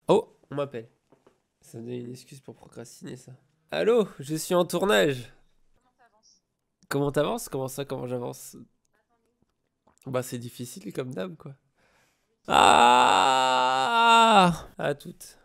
Oh, on m'appelle. Ça me donne une excuse pour procrastiner, ça. Allô, je suis en tournage. Comment t'avances? Comment ça, comment j'avance? Bah, c'est difficile comme d'hab, quoi. Ah! À toutes.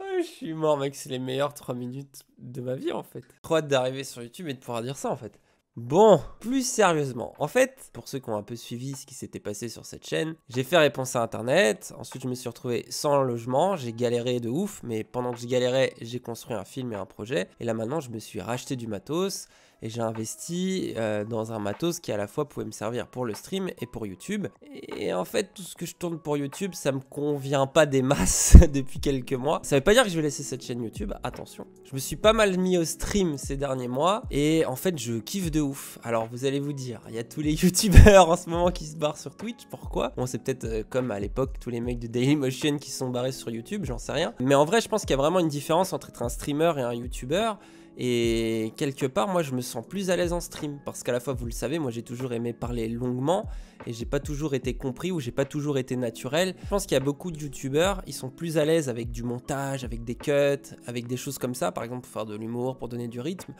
Ah, je suis mort, mec. C'est les meilleures 3 minutes de ma vie, en fait. Trop hâte d'arriver sur YouTube et de pouvoir dire ça, en fait. Bon, plus sérieusement, en fait, pour ceux qui ont un peu suivi ce qui s'était passé sur cette chaîne, j'ai fait réponse à internet, ensuite je me suis retrouvé sans logement, j'ai galéré de ouf, mais pendant que je galérais, j'ai construit un film et un projet, et là maintenant je me suis racheté du matos, et j'ai investi dans un matos qui à la fois pouvait me servir pour le stream et pour YouTube. Et en fait, tout ce que je tourne pour YouTube, ça me convient pas des masses depuis quelques mois. Ça veut pas dire que je vais laisser cette chaîne YouTube, attention. Je me suis pas mal mis au stream ces derniers mois, et en fait, je kiffe de ouf. Alors, vous allez vous dire, il y a tous les YouTubeurs en ce moment qui se barrent sur Twitch, pourquoi? Bon, c'est peut-être comme à l'époque, tous les mecs de Dailymotion qui se sont barrés sur YouTube, j'en sais rien. Mais en vrai, je pense qu'il y a vraiment une différence entre être un streamer et un YouTuber. Et quelque part, moi, je me sens plus à l'aise en stream. Parce qu'à la fois, vous le savez, moi, j'ai toujours aimé parler longuement. Et j'ai pas toujours été compris ou j'ai pas toujours été naturel. Je pense qu'il y a beaucoup de youtubeurs, ils sont plus à l'aise avec du montage, avec des cuts, avec des choses comme ça. Par exemple, pour faire de l'humour, pour donner du rythme.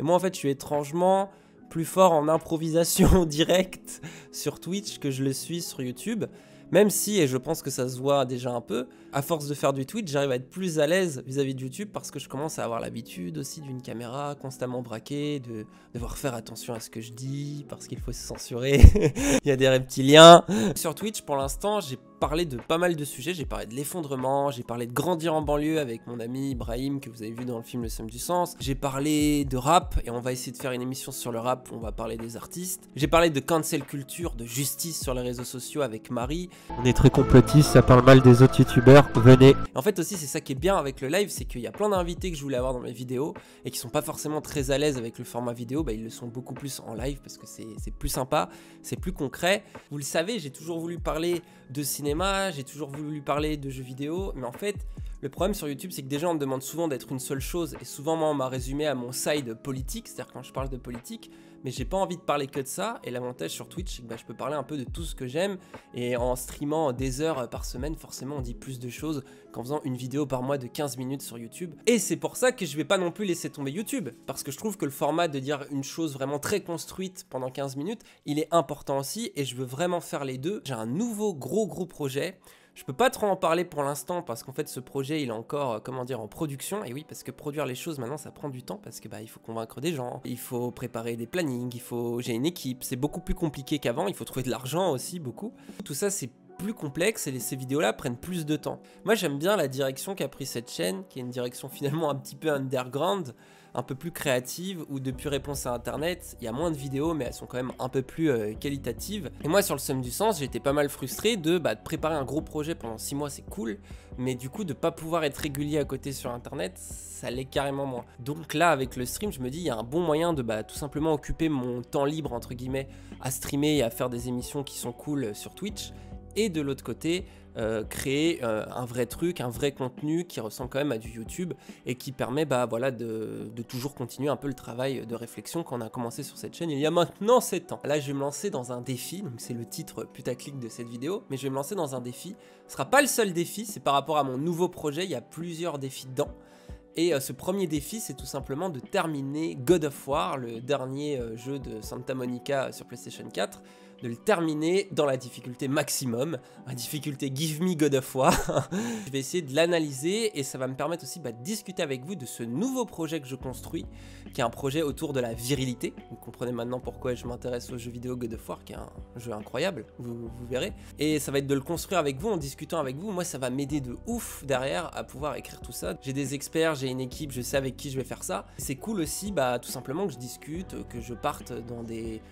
Et moi, en fait, je suis étrangement plus fort en improvisation directe sur Twitch que je le suis sur YouTube. Même si, et je pense que ça se voit déjà un peu, à force de faire du Twitch, j'arrive à être plus à l'aise vis-à-vis de YouTube parce que je commence à avoir l'habitude aussi d'une caméra constamment braquée, de devoir faire attention à ce que je dis parce qu'il faut se censurer. Il y a des reptiliens. Sur Twitch, pour l'instant, j'ai parlé de pas mal de sujets. J'ai parlé de l'effondrement, j'ai parlé de grandir en banlieue avec mon ami Ibrahim que vous avez vu dans le film Le Somme du Sens. J'ai parlé de rap et on va essayer de faire une émission sur le rap où on va parler des artistes. J'ai parlé de cancel culture, de justice sur les réseaux sociaux avec Marie. On est très complotiste, ça parle mal des autres youtubeurs, venez. En fait aussi c'est ça qui est bien avec le live, c'est qu'il y a plein d'invités que je voulais avoir dans mes vidéos et qui sont pas forcément très à l'aise avec le format vidéo, bah ils le sont beaucoup plus en live parce que c'est plus sympa, c'est plus concret. Vous le savez, j'ai toujours voulu parler de cinéma, j'ai toujours voulu parler de jeux vidéo, mais en fait le problème sur YouTube, c'est que déjà on me demande souvent d'être une seule chose, et souvent moi on m'a résumé à mon side politique, c'est-à-dire quand je parle de politique, mais j'ai pas envie de parler que de ça, et l'avantage sur Twitch, c'est que je peux parler un peu de tout ce que j'aime, et en streamant des heures par semaine, forcément on dit plus de choses qu'en faisant une vidéo par mois de 15 minutes sur YouTube. Et c'est pour ça que je vais pas non plus laisser tomber YouTube, parce que je trouve que le format de dire une chose vraiment très construite pendant 15 minutes, il est important aussi, et je veux vraiment faire les deux. J'ai un nouveau gros projet. Je peux pas trop en parler pour l'instant parce qu'en fait ce projet il est encore, comment dire, en production. Et oui, parce que produire les choses maintenant ça prend du temps parce que il faut convaincre des gens, il faut préparer des plannings, j'ai une équipe, c'est beaucoup plus compliqué qu'avant, il faut trouver de l'argent aussi beaucoup. Tout ça c'est plus complexe et ces vidéos-là prennent plus de temps. Moi j'aime bien la direction qu'a pris cette chaîne, qui est une direction finalement un petit peu underground, un peu plus créative, où depuis réponse à internet, il y a moins de vidéos mais elles sont quand même un peu plus qualitatives. Et moi sur le Somme du Sens, j'étais pas mal frustré de préparer un gros projet pendant 6 mois, c'est cool, mais du coup de pas pouvoir être régulier à côté sur internet, ça l'est carrément moins. Donc là avec le stream, je me dis il y a un bon moyen de tout simplement occuper mon temps libre entre guillemets à streamer et à faire des émissions qui sont cool sur Twitch, et de l'autre côté créer un vrai truc, un vrai contenu qui ressemble quand même à du YouTube et qui permet voilà, de toujours continuer un peu le travail de réflexion qu'on a commencé sur cette chaîne il y a maintenant 7 ans. Là je vais me lancer dans un défi, donc c'est le titre putaclic de cette vidéo, mais je vais me lancer dans un défi. Ce sera pas le seul défi, c'est par rapport à mon nouveau projet, il y a plusieurs défis dedans. Et ce premier défi, c'est tout simplement de terminer God of War, le dernier jeu de Santa Monica sur PlayStation 4, de le terminer dans la difficulté maximum, la difficulté Give Me God of War. Je vais essayer de l'analyser et ça va me permettre aussi de discuter avec vous de ce nouveau projet que je construis, qui est un projet autour de la virilité. Vous comprenez maintenant pourquoi je m'intéresse au jeu vidéo God of War, qui est un jeu incroyable, vous verrez. Et ça va être de le construire avec vous, en discutant avec vous. Moi, ça va m'aider de ouf derrière à pouvoir écrire tout ça. J'ai des experts, j'ai une équipe, je sais avec qui je vais faire ça. C'est cool aussi, tout simplement que je discute, que je parte dans des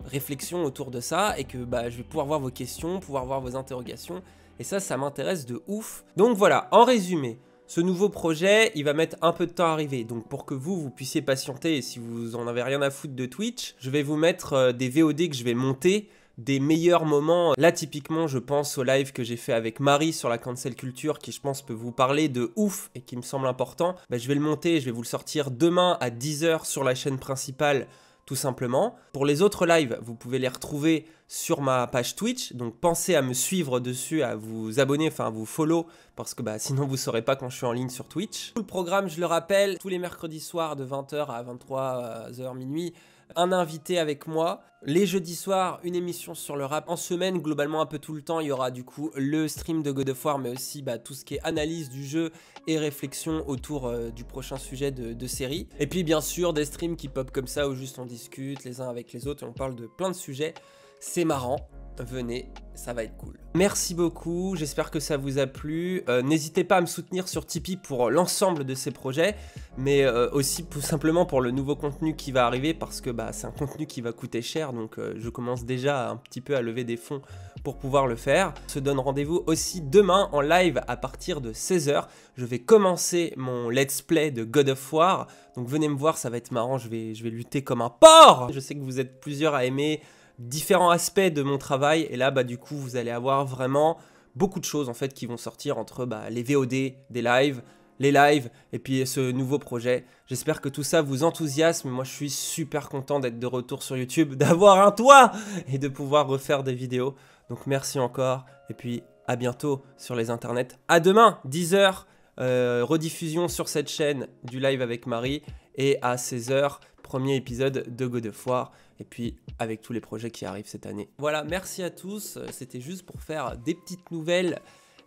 réflexions autour de ça et que je vais pouvoir voir vos questions, pouvoir voir vos interrogations, et ça m'intéresse de ouf. Donc voilà, en résumé, ce nouveau projet, il va mettre un peu de temps à arriver, donc pour que vous puissiez patienter, et si vous en avez rien à foutre de Twitch, je vais vous mettre des VOD que je vais monter, des meilleurs moments. Là typiquement je pense au live que j'ai fait avec Marie sur la cancel culture, qui je pense peut vous parler de ouf et qui me semble important. Je vais le monter et je vais vous le sortir demain à 10 h sur la chaîne principale, tout simplement. Pour les autres lives, vous pouvez les retrouver sur ma page Twitch, donc pensez à me suivre dessus, à vous abonner, enfin à vous follow, parce que sinon vous ne saurez pas quand je suis en ligne sur Twitch. Tout le programme, je le rappelle, tous les mercredis soirs de 20h à 23h minuit, un invité avec moi. Les jeudis soirs, une émission sur le rap. En semaine, globalement un peu tout le temps, il y aura du coup le stream de God of War, mais aussi tout ce qui est analyse du jeu et réflexion autour du prochain sujet de série. Et puis bien sûr, des streams qui pop comme ça, où juste on discute les uns avec les autres et on parle de plein de sujets. C'est marrant. Venez, ça va être cool. Merci beaucoup, j'espère que ça vous a plu. N'hésitez pas à me soutenir sur Tipeee pour l'ensemble de ces projets, mais aussi tout simplement pour le nouveau contenu qui va arriver, parce que c'est un contenu qui va coûter cher, donc je commence déjà un petit peu à lever des fonds pour pouvoir le faire. On se donne rendez-vous aussi demain en live à partir de 16h. Je vais commencer mon let's play de God of War, donc venez me voir, ça va être marrant, je vais lutter comme un porc. Je sais que vous êtes plusieurs à aimer différents aspects de mon travail, et là du coup vous allez avoir vraiment beaucoup de choses en fait qui vont sortir entre les VOD, des lives, les lives et puis ce nouveau projet. J'espère que tout ça vous enthousiasme. Moi je suis super content d'être de retour sur YouTube, d'avoir un toit et de pouvoir refaire des vidéos. Donc merci encore et puis à bientôt sur les internets. À demain 10h, rediffusion sur cette chaîne du live avec Marie, et à 16h premier épisode de God of War, et puis avec tous les projets qui arrivent cette année. Voilà, merci à tous, c'était juste pour faire des petites nouvelles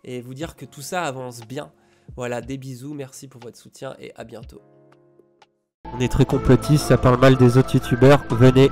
et vous dire que tout ça avance bien. Voilà, des bisous, merci pour votre soutien et à bientôt. On est très complotiste, ça parle mal des autres youtubeurs, venez.